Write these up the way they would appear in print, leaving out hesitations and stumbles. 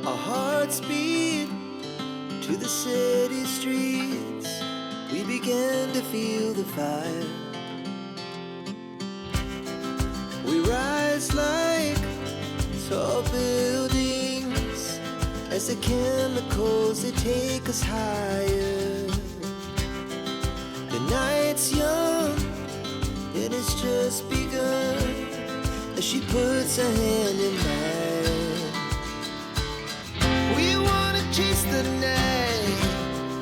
Our hearts beat to the city streets. We began to feel the fire. We rise like tall buildings as the chemicals, they take us higher. The night's young and it's just begun as she puts her hand in mine. We wanna chase the night,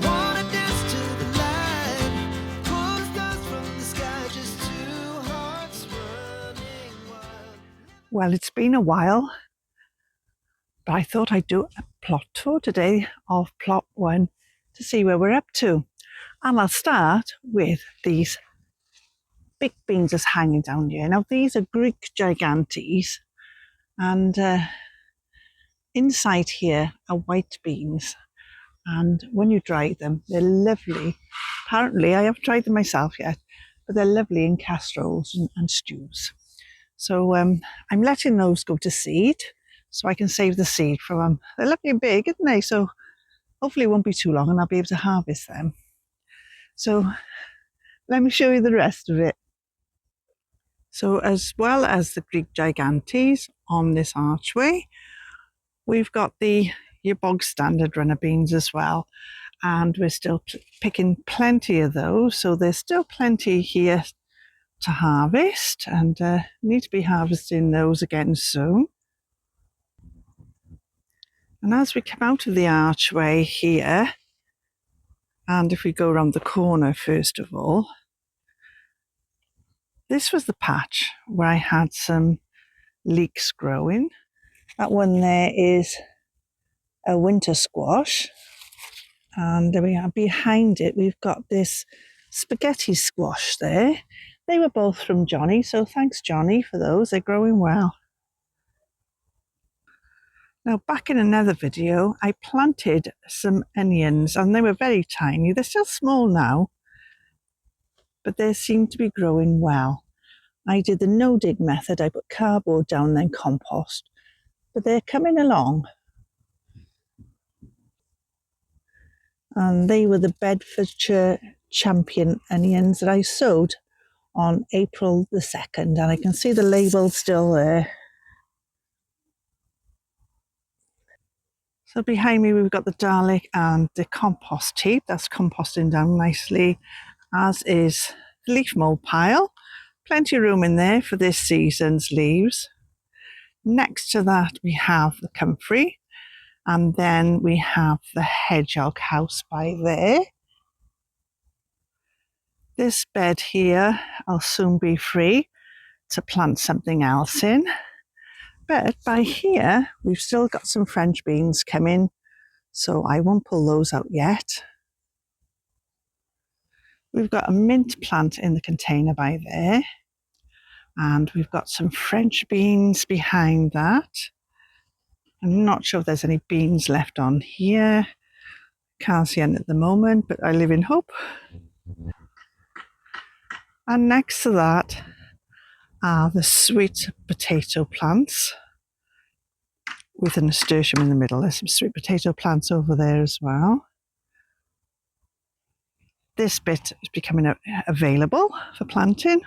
wanna dance to the light, pull stars from the sky, just two hearts running wild. Well, it's been a while, but I thought I'd do a plot tour today of plot 1 to see where we're up to. And I'll start with these big beans that's hanging down here. Now, these are Greek gigantes, and inside here are white beans. And when you dry them, they're lovely. Apparently, I haven't tried them myself yet, but they're lovely in casseroles and stews. So I'm letting those go to seed so I can save the seed for them. They're lovely and big, aren't they? So hopefully it won't be too long and I'll be able to harvest them. So let me show you the rest of it. So as well as the Greek gigantes on this archway, we've got your bog standard runner beans as well. And we're still picking plenty of those. So there's still plenty here to harvest, and need to be harvesting those again soon. And as we come out of the archway here, and if we go around the corner first of all, this was the patch where I had some leeks growing. That one there is a winter squash, and there we are. Behind it we've got this spaghetti squash there. They were both from Johnny, so thanks Johnny for those. They're growing well. Now, back in another video, I planted some onions and they were very tiny. They're still small now, but they seem to be growing well. I did the no-dig method. I put cardboard down, then compost, but they're coming along. And they were the Bedfordshire Champion onions that I sowed on April the 2nd, and I can see the label still there. So behind me we've got the garlic and the compost heap. That's composting down nicely, as is the leaf mould pile. Plenty of room in there for this season's leaves. Next to that we have the comfrey, and then we have the hedgehog house by there. This bed here I'll soon be free to plant something else in. But by here, we've still got some French beans coming, so I won't pull those out yet. We've got a mint plant in the container by there, and we've got some French beans behind that. I'm not sure if there's any beans left on here. Can't see any at the moment, but I live in hope. And next to that are the sweet potato plants with a nasturtium in the middle. There's some sweet potato plants over there as well. This bit is becoming available for planting.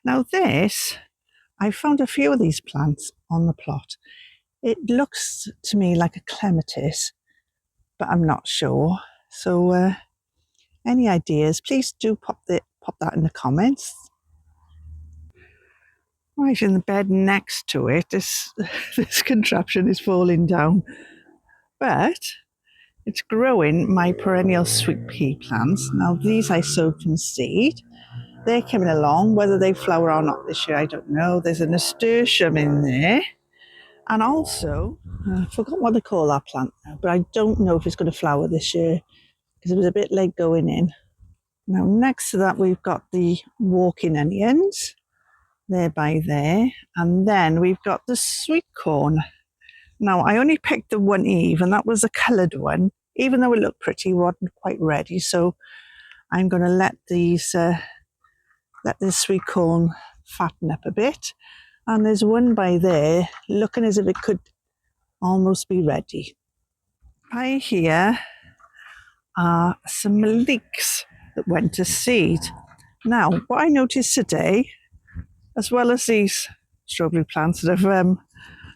Now this, I found a few of these plants on the plot. It looks to me like a clematis, but I'm not sure. So any ideas, please do pop that in the comments. Right in the bed next to it, this contraption is falling down, but it's growing my perennial sweet pea plants. Now these I sowed from seed. They're coming along. Whether they flower or not this year, I don't know. There's a nasturtium in there, and also I forgot what they call that plant now, but I don't know if it's going to flower this year because it was a bit late going in. Now next to that we've got the walking onions. There by there, and then we've got the sweet corn. Now I only picked the one Eve, and that was a coloured one. Even though it looked pretty, it wasn't quite ready, so I'm going to let this sweet corn fatten up a bit. And there's one by there looking as if it could almost be ready. By here are some leeks that went to seed. Now, what I noticed today, as well as these strawberry plants that have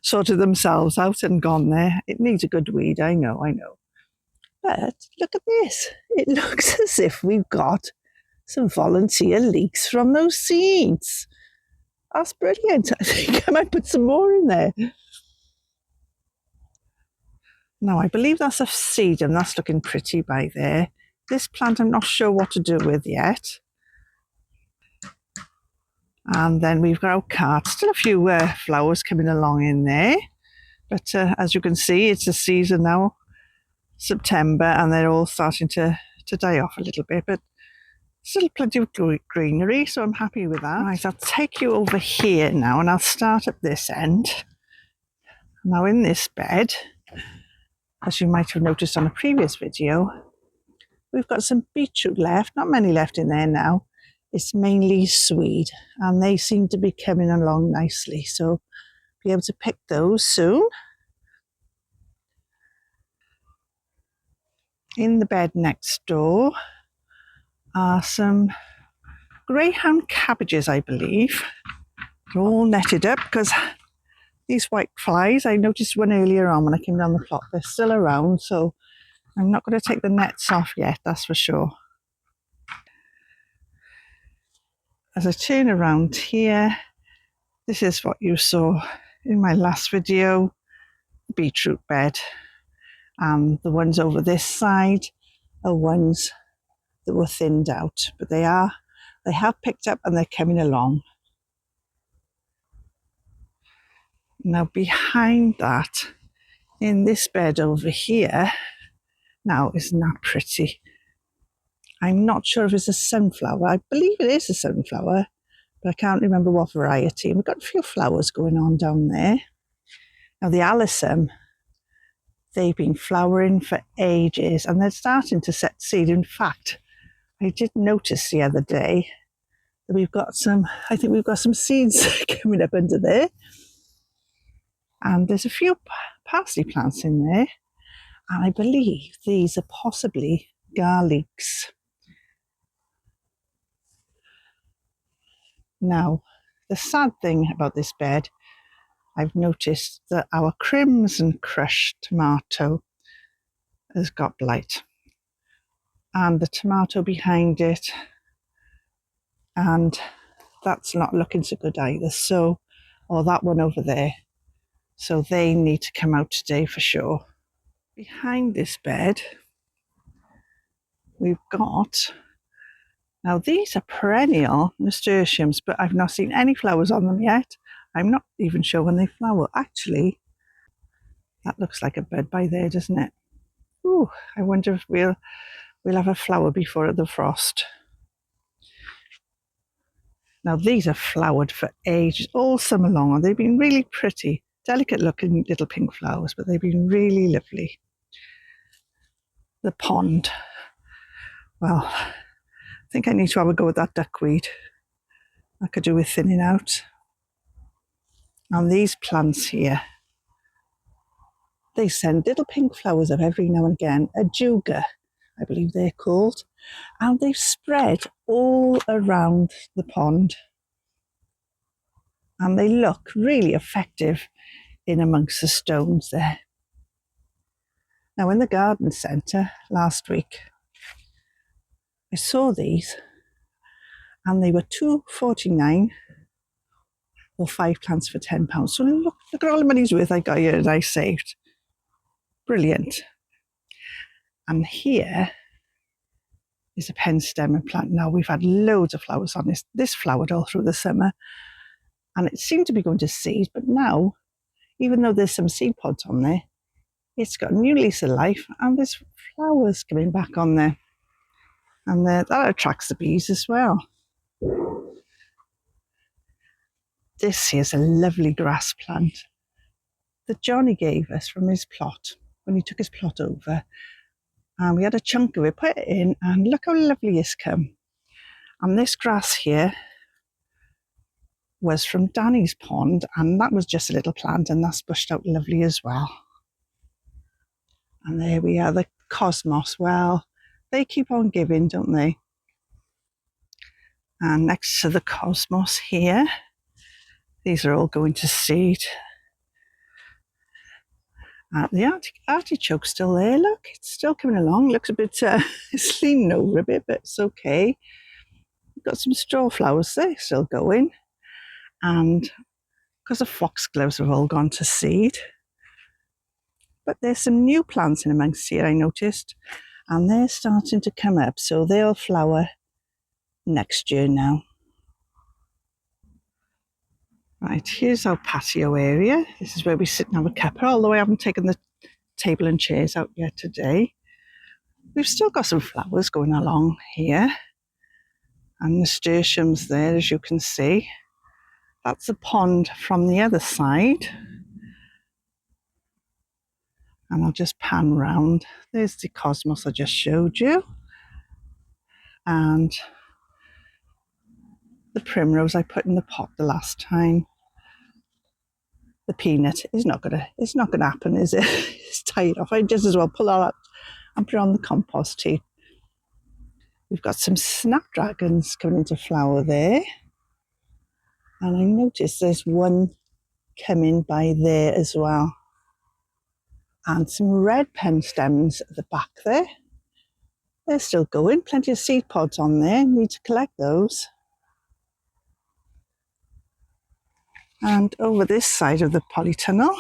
sorted themselves out and gone there, it needs a good weed, I know. But look at this. It looks as if we've got some volunteer leeks from those seeds. That's brilliant. I think I might put some more in there. Now, I believe that's a seed and that's looking pretty by there. This plant I'm not sure what to do with yet. And then we've got our cart. Still a few flowers coming along in there. But as you can see, it's the season now, September, and they're all starting to die off a little bit. But still plenty of greenery, so I'm happy with that. Right, I'll take you over here now, and I'll start at this end. Now in this bed, as you might have noticed on a previous video, we've got some beetroot left, not many left in there now. It's mainly swede, and they seem to be coming along nicely, so be able to pick those soon. In the bed next door are some greyhound cabbages, I believe. They're all netted up because these white flies, I noticed one earlier on when I came down the plot, they're still around, so I'm not going to take the nets off yet, that's for sure. As I turn around here, this is what you saw in my last video, the beetroot bed. And the ones over this side are ones that were thinned out, but they have picked up and they're coming along. Now behind that, in this bed over here, now isn't that pretty? I'm not sure if it's a sunflower. I believe it is a sunflower, but I can't remember what variety. And we've got a few flowers going on down there. Now the alyssum, they've been flowering for ages and they're starting to set seed. In fact, I did notice the other day that we've got some seeds coming up under there. And there's a few parsley plants in there. And I believe these are possibly garlics. Now, the sad thing about this bed, I've noticed that our crimson crush tomato has got blight. And the tomato behind it, and that's not looking so good either. So, or that one over there. So they need to come out today for sure. Behind this bed, we've got, now these are perennial nasturtiums, but I've not seen any flowers on them yet. I'm not even sure when they flower. Actually, that looks like a bud by there, doesn't it? Ooh, I wonder if we'll have a flower before the frost. Now these are flowered for ages, all summer long, and they've been really pretty. Delicate looking little pink flowers, but they've been really lovely. The pond. Well, I think I need to have a go at that duckweed. I could do with thinning out. And these plants here, they send little pink flowers up every now and again. A juga, I believe they're called. And they've spread all around the pond. And they look really effective in amongst the stones there. Now in the garden centre last week, I saw these and they were $2.49 or 5 plants for £10. So look at all the money's worth I got here and I saved. Brilliant. And here is a penstemon plant. Now we've had loads of flowers on this. This flowered all through the summer and it seemed to be going to seed, but now, even though there's some seed pods on there, it's got a new lease of life and there's flowers coming back on there. And that attracts the bees as well. This here's a lovely grass plant that Johnny gave us from his plot when he took his plot over. And we had a chunk of it, put it in, and look how lovely it's come. And this grass here was from Danny's pond, and that was just a little plant, and that's bushed out lovely as well. And there we are, the cosmos. Well, they keep on giving, don't they? And next to the cosmos here, these are all going to seed. The artichoke's still there, look, it's still coming along. Looks a bit, it's leaning over a bit, but it's okay. We've got some straw flowers there, still going. And because the foxgloves have all gone to seed. But there's some new plants in amongst here, I noticed. And they're starting to come up, so they'll flower next year now. Right, here's our patio area. This is where we sit and have a cuppa, although I haven't taken the table and chairs out yet today. We've still got some flowers going along here. And nasturtiums there, as you can see. That's the pond from the other side. And I'll just pan round. There's the cosmos I just showed you. And the primrose I put in the pot the last time. The peanut is not gonna happen, is it? It's tied off. I just as well pull that out and put it on the compost heap. We've got some snapdragons coming into flower there. And I noticed there's one coming by there as well. And some red pen stems at the back there. They're still going. Plenty of seed pods on there. Need to collect those. And over this side of the polytunnel,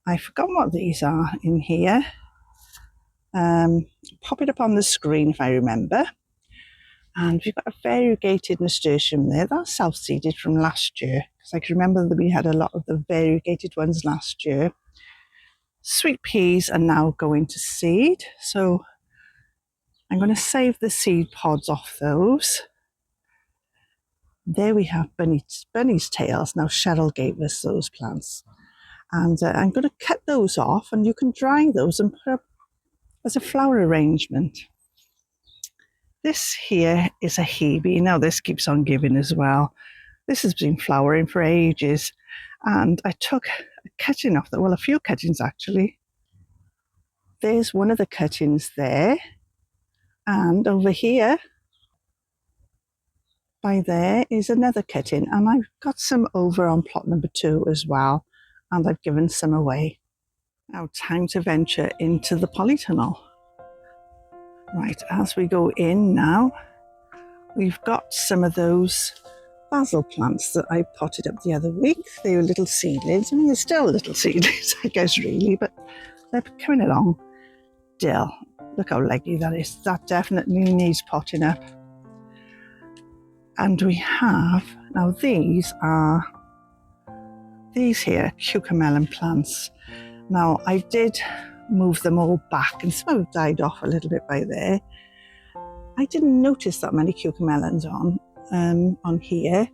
I've forgotten what these are in here. Pop it up on the screen if I remember. And we've got a variegated nasturtium there. That's self-seeded from last year, because I can remember that we had a lot of the variegated ones last year. Sweet peas are now going to seed, so I'm going to save the seed pods off those. There we have bunny's tails. Now Cheryl gave us those plants. And I'm going to cut those off, and you can dry those and put up as a flower arrangement. This here is a hebe. Now this keeps on giving as well. This has been flowering for ages. And I took a cutting off that, well, a few cuttings actually. There's one of the cuttings there. And over here, by there is another cutting, and I've got some over on plot number 2 as well, and I've given some away. Now time to venture into the polytunnel. Right, as we go in now, we've got some of those basil plants that I potted up the other week. They were little seedlings. I mean, they're still little seedlings, I guess, really, but they're coming along. Dill, look how leggy that is. That definitely needs potting up. And we have, now these here, cucumber plants. Now I did move them all back, and some have died off a little bit by there. I didn't notice that many cucamelons on here,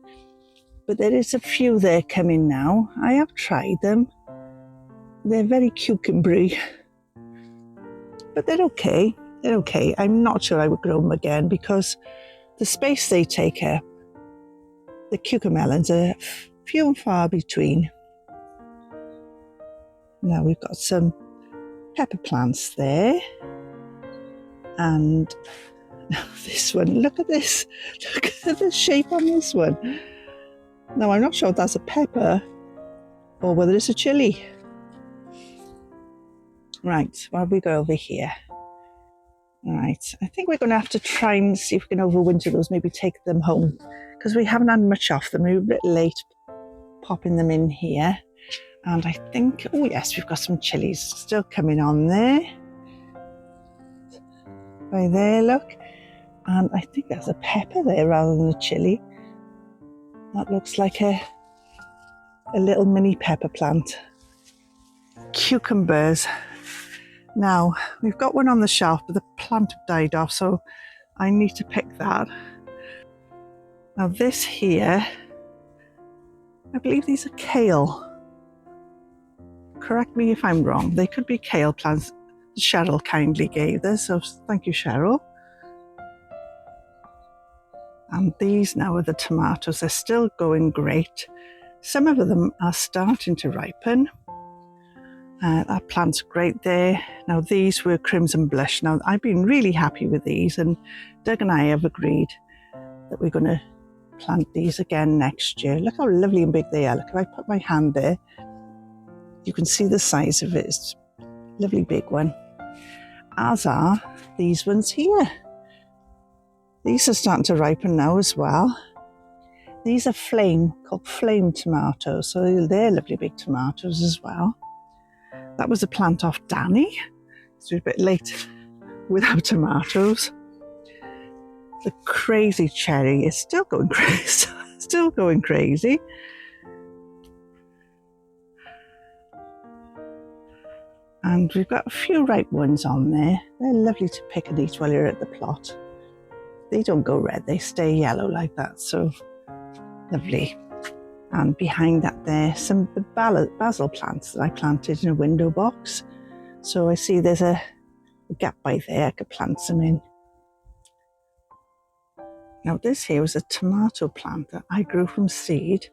but there is a few there coming now. I have tried them. They're very cucumbery, but they're okay. They're okay. I'm not sure I would grow them again because the space they take up, the cucamelons are few and far between. Now we've got some pepper plants there. And this one, look at this. Look at the shape on this one. Now I'm not sure if that's a pepper or whether it's a chilli. Right, why don't we go over here? Right, I think we're going to have to try and see if we can overwinter those, maybe take them home, because we haven't had much off them. We were a bit late popping them in here. And I think, oh yes, we've got some chilies still coming on there. By there, look. And I think there's a pepper there rather than a chili. That looks like a little mini pepper plant. Cucumbers. Now, we've got one on the shelf, but the plant died off, so I need to pick that. Now this here, I believe these are kale. Correct me if I'm wrong. They could be kale plants. Cheryl kindly gave this, so thank you, Cheryl. And these now are the tomatoes. They're still going great. Some of them are starting to ripen. That plant's great there. Now these were crimson blush. Now I've been really happy with these, and Doug and I have agreed that we're going to plant these again next year. Look how lovely and big they are. Look, if I put my hand there, you can see the size of it. It's a lovely big one. As are these ones here. These are starting to ripen now as well. These are called flame tomatoes, so they're lovely big tomatoes as well. That was a plant off Danny, so we're a bit late without tomatoes. The crazy cherry is still going crazy, And we've got a few ripe ones on there. They're lovely to pick and eat while you're at the plot. They don't go red, they stay yellow like that, so lovely. And behind that there, some basil plants that I planted in a window box. So I see there's a gap by there, I could plant some in. Now this here was a tomato plant that I grew from seed,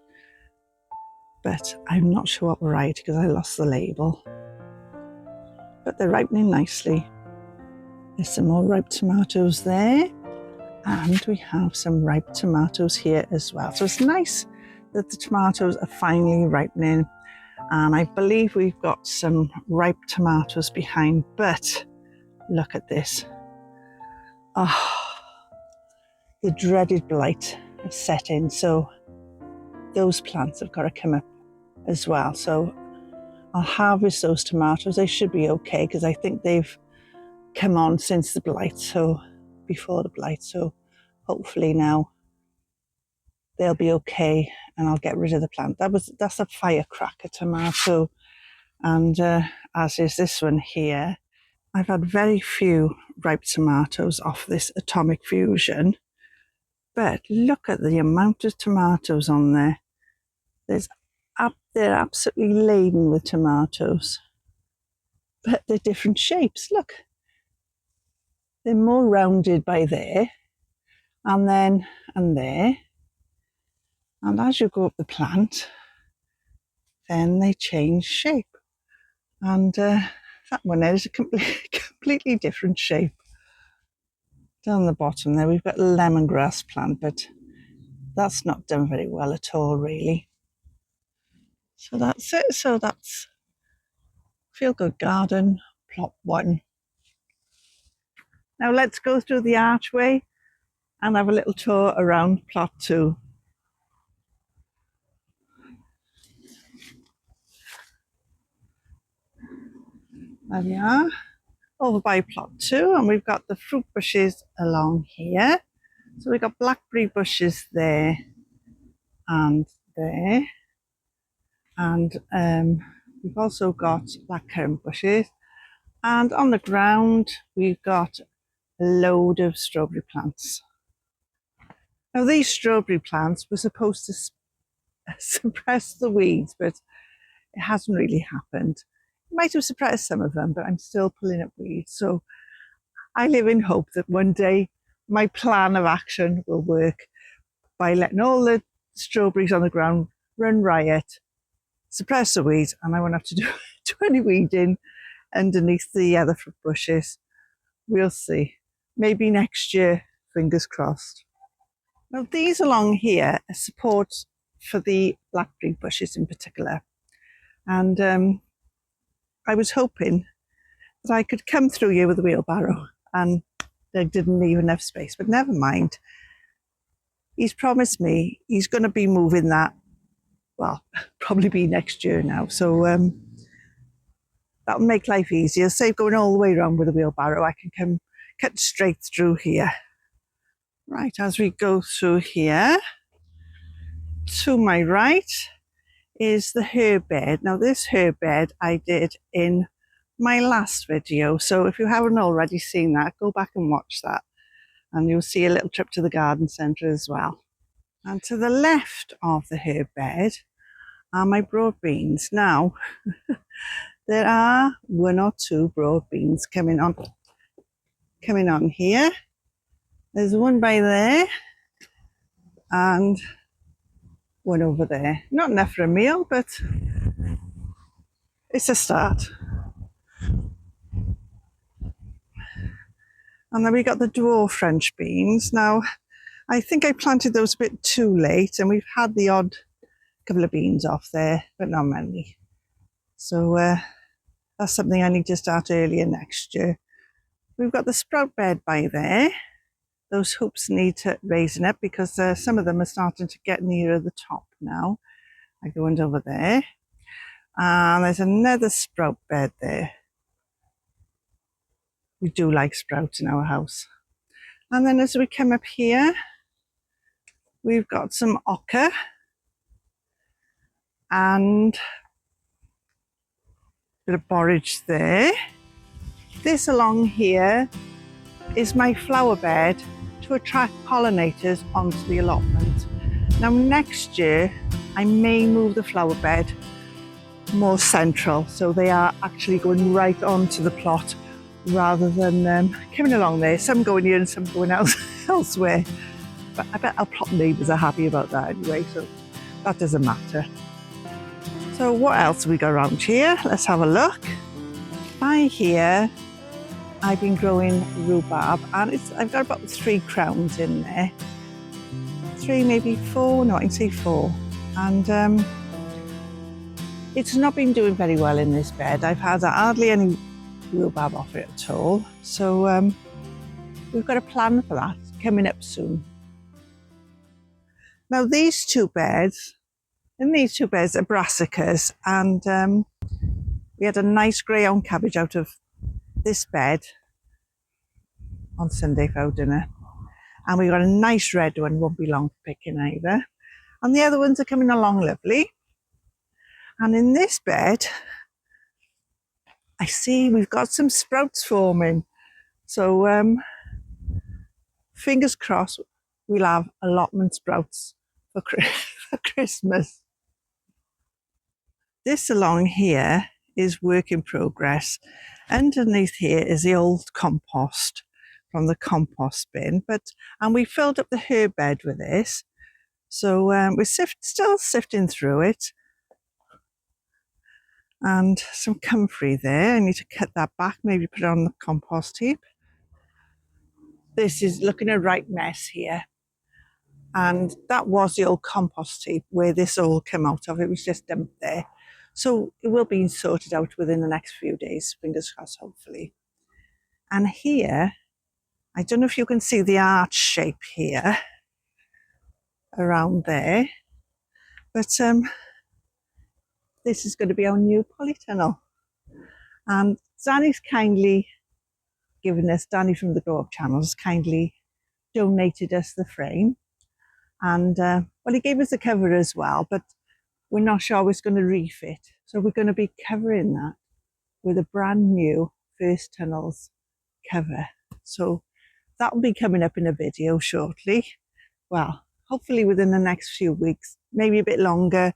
but I'm not sure what variety because I lost the label. But they're ripening nicely. There's some more ripe tomatoes there, and we have some ripe tomatoes here as well. So it's nice that the tomatoes are finally ripening, and I believe we've got some ripe tomatoes behind, but look at this. The dreaded blight has set in, so those plants have got to come up as well. So I'll harvest those tomatoes. They should be okay because I think they've come on since the blight, so before the blight, so hopefully now they'll be okay and I'll get rid of the plant. That's a firecracker tomato, and as is this one here. I've had very few ripe tomatoes off this Atomic Fusion, but look at the amount of tomatoes on there. They're absolutely laden with tomatoes, but they're different shapes. Look, they're more rounded by there, and then and there, and as you go up the plant, then they change shape, and that one there is a completely different shape. Down the bottom there, we've got a lemongrass plant, but that's not done very well at all, really. So that's it. So that's Feel Good Garden, plot 1. Now let's go through the archway and have a little tour around plot 2. There we are, over by plot 2, and we've got the fruit bushes along here. So we've got blackberry bushes there and there, and we've also got blackcurrant bushes, and on the ground we've got a load of strawberry plants. Now these strawberry plants were supposed to suppress the weeds, but it hasn't really happened. It might have suppressed some of them, but I'm still pulling up weeds. So I live in hope that one day my plan of action will work by letting all the strawberries on the ground run riot, suppress the weeds, and I won't have to do any weeding underneath the other fruit bushes. We'll see. Maybe next year, fingers crossed. Now these along here are support for the blackberry bushes in particular. And I was hoping that I could come through here with a wheelbarrow, and they didn't leave enough space, but never mind. He's promised me he's going to be moving that, well, probably be next year now. So that'll make life easier. Save going all the way around with a wheelbarrow. I can come cut straight through here. Right, as we go through here, to my right is the herb bed. Now this herb bed I did in my last video, so if you haven't already seen that, go back and watch that, and you'll see a little trip to the garden centre as well. And to the left of the herb bed are my broad beans. Now there are 1 or 2 broad beans coming on here. There's one by there and one over there. Not enough for a meal, but it's a start. And then we got the dwarf French beans. Now, I think I planted those a bit too late, and we've had the odd couple of beans off there, but not many. So that's something I need to start earlier next year. We've got the sprout bed by there. Those hoops need raising up because some of them are starting to get nearer the top now. I go over there. And there's another sprout bed there. We do like sprouts in our house. And then as we come up here, we've got some ochre and a bit of borage there. This along here is my flower bed to attract pollinators onto the allotment. Now next year, I may move the flower bed more central, so they are actually going right onto the plot rather than coming along there. Some going here and some going elsewhere. But I bet our plot neighbours are happy about that anyway, so that doesn't matter. So what else have we got around here? Let's have a look. By here, I've been growing rhubarb, and I've got about 3 crowns in there. 3, maybe 4, no, I can see 4. And it's not been doing very well in this bed. I've had hardly any rhubarb off it at all. So we've got a plan for that coming up soon. Now these 2 beds, are brassicas, and we had a nice grey-on cabbage out of this bed on Sunday for our dinner. And we got a nice red one, won't be long picking either. And the other ones are coming along lovely. And in this bed, I see we've got some sprouts forming. So fingers crossed we'll have allotment sprouts for Christmas. This along here is work in progress. Underneath here is the old compost from the compost bin, and we filled up the herb bed with this. So we're still sifting through it. And some comfrey there. I need to cut that back, maybe put it on the compost heap. This is looking a right mess here. And that was the old compost heap where this all came out of. It was just dumped there. So it will be sorted out within the next few days, fingers crossed, hopefully. And here, I don't know if you can see the arch shape here, around there. But this is going to be our new polytunnel. And Danny's kindly given us, Danny from the Grow Up channel has kindly donated us the frame. And well, he gave us a cover as well, but we're not sure it's going to refit. So we're going to be covering that with a brand new First Tunnels cover. So that will be coming up in a video shortly. Well, hopefully within the next few weeks, maybe a bit longer,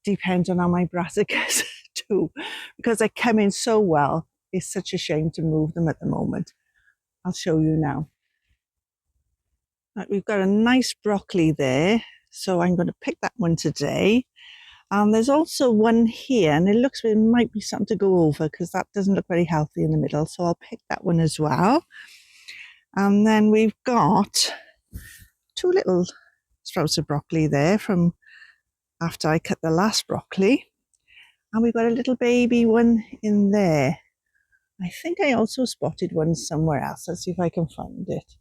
depends on how my brassicas do, because they come in so well. It's such a shame to move them at the moment. I'll show you now. Right, we've got a nice broccoli there, so I'm going to pick that one today. And there's also one here, and it looks like it might be something to go over because that doesn't look very healthy in the middle, so I'll pick that one as well. And then we've got 2 little sprouts of broccoli there from after I cut the last broccoli. And we've got a little baby one in there. I think I also spotted one somewhere else. Let's see if I can find it.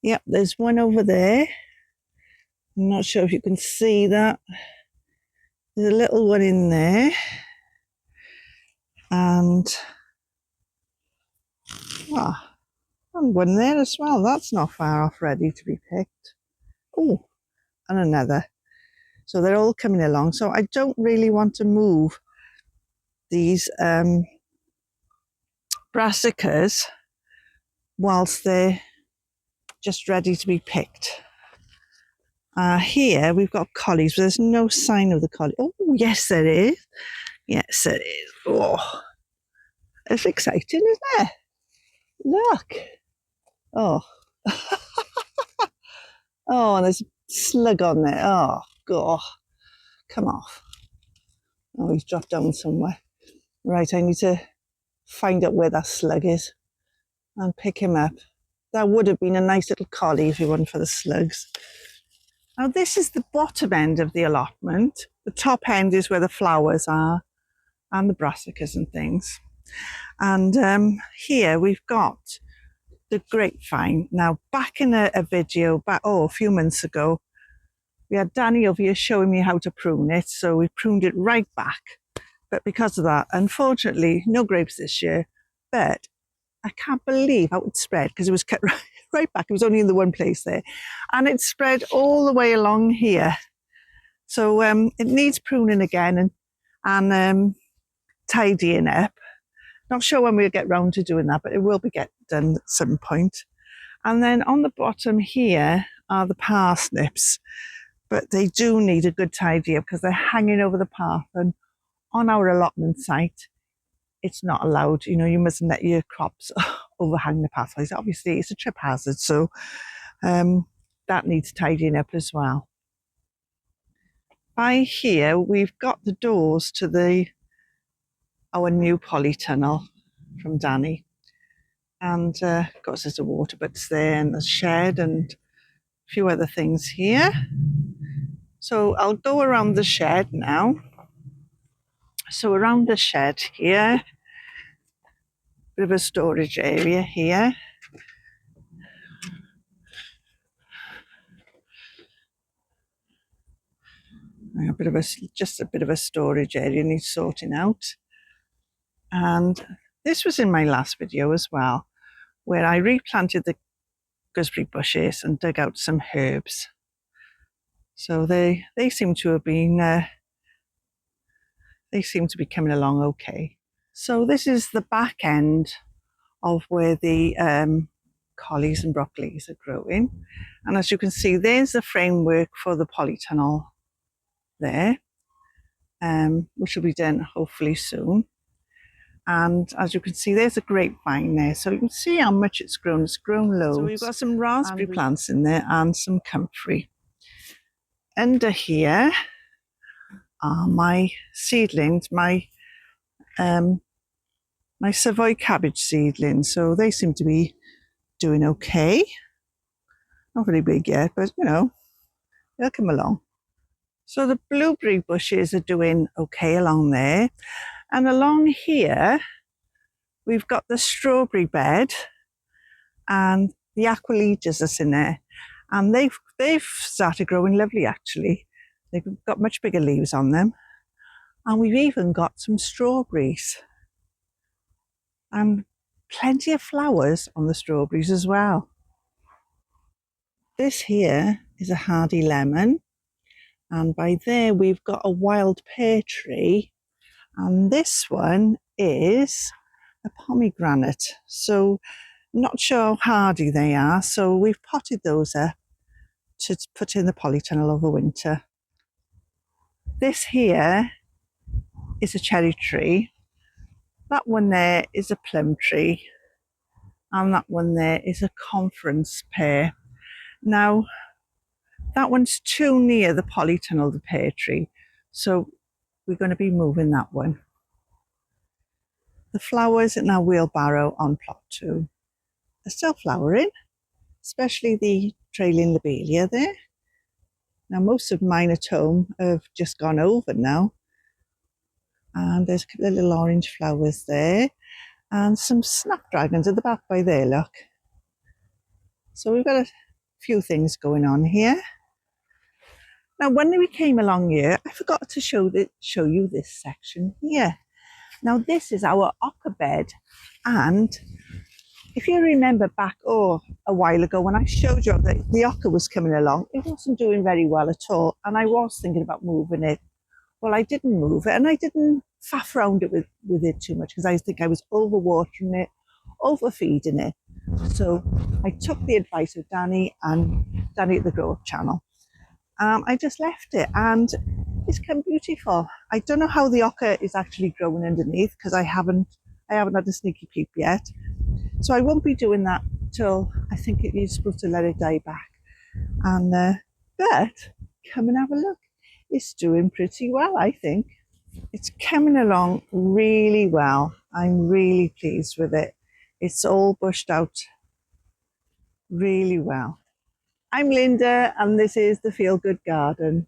Yep, there's one over there. I'm not sure if you can see that. There's a little one in there. And one there as well. That's not far off, ready to be picked. Oh, and another. So they're all coming along. So I don't really want to move these brassicas whilst they're just ready to be picked. Here we've got collies, but there's no sign of the collie. Oh, yes, there is. Yes, it is. Oh, it's exciting, isn't it? Look. Oh. Oh, and there's a slug on there. Oh, go. Come off. Oh, he's dropped down somewhere. Right, I need to find out where that slug is and pick him up. That would have been a nice little collie if it wasn't for the slugs. Now this is the bottom end of the allotment. The top end is where the flowers are and the brassicas and things. And here we've got the grapevine. Now back in a video, a few months ago, we had Danny over here showing me how to prune it. So we pruned it right back. But because of that, unfortunately, no grapes this year. But I can't believe how it spread because it was cut right back. It was only in the one place there. And it spread all the way along here. So it needs pruning again and tidying up. Not sure when we'll get round to doing that, but it will be done at some point. And then on the bottom here are the parsnips. But they do need a good tidy up because they're hanging over the path. And on our allotment site, it's not allowed. You know, you mustn't let your crops overhang the pathways. Obviously, it's a trip hazard, so that needs tidying up as well. By here, we've got the doors to our new polytunnel from Danny. And of course, there's a water butts there and the shed and a few other things here. So I'll go around the shed now. So around the shed here, bit of a storage area here. Just a bit of a storage area needs sorting out. And this was in my last video as well, where I replanted the gooseberry bushes and dug out some herbs. So they seem to have been, they seem to be coming along okay. So this is the back end of where the collies and broccolis are growing. And as you can see, there's the framework for the polytunnel there, which will be done hopefully soon. And as you can see, there's a grapevine there. So you can see how much it's grown. It's grown loads. So we've got some raspberry plants in there and some comfrey. Under here are my seedlings, my Savoy cabbage seedlings. So they seem to be doing okay. Not very big yet, but you know, they'll come along. So the blueberry bushes are doing okay along there. And along here, we've got the strawberry bed and the aqualegias that's in there. And they've started growing lovely, actually. They've got much bigger leaves on them. And we've even got some strawberries. And plenty of flowers on the strawberries as well. This here is a hardy lemon. And by there, we've got a wild pear tree. And this one is a pomegranate. So not sure how hardy they are. So we've potted those up to put in the polytunnel over winter. This here is a cherry tree. That one there is a plum tree. And that one there is a conference pear. Now, that one's too near the polytunnel, the pear tree. So we're going to be moving that one. The flowers in our wheelbarrow on plot 2 are still flowering, especially the trailing lobelia there. Now most of mine at home have just gone over now. And there's a couple of little orange flowers there and some snapdragons at the back by there, look. So we've got a few things going on here. Now when we came along here, I forgot to show you this section here. Now this is our ocker bed, and if you remember back a while ago when I showed you that the ocker was coming along, it wasn't doing very well at all, and I was thinking about moving it. Well, I didn't move it, and I didn't faff around it with it too much because I think I was overwatering it, overfeeding it. So I took the advice of Danny at the Grow Up channel. I just left it and it's come beautiful. I don't know how the ocker is actually growing underneath because I haven't had a sneaky peep yet. So I won't be doing that till I think you're supposed to let it die back. And but come and have a look. is doing pretty well, I think. It's coming along really well. I'm really pleased with it. It's all bushed out really well. I'm Linda, and this is the Feel Good Garden.